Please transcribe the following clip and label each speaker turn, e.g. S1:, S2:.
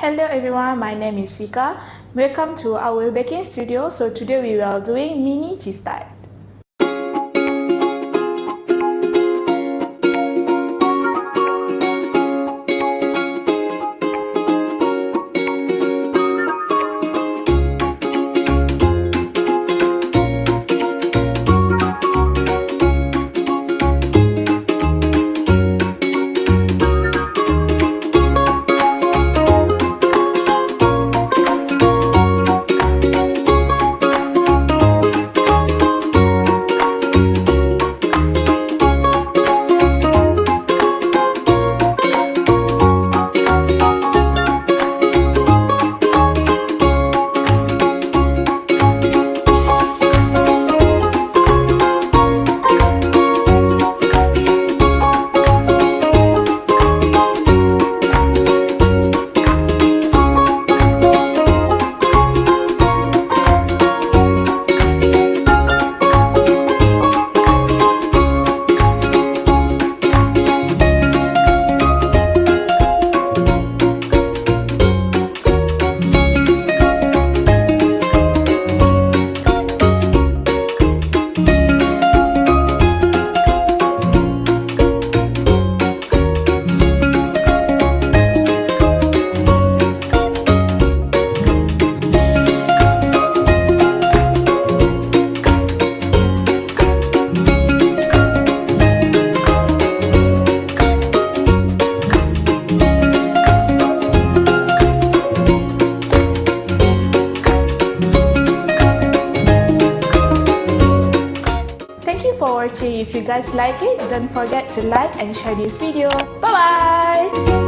S1: Hello everyone, my name is Vika. Welcome to our baking studio. So today we are doing mini cheese tart. Thank you for watching. If you guys like it, don't forget to like and share this video. Bye bye!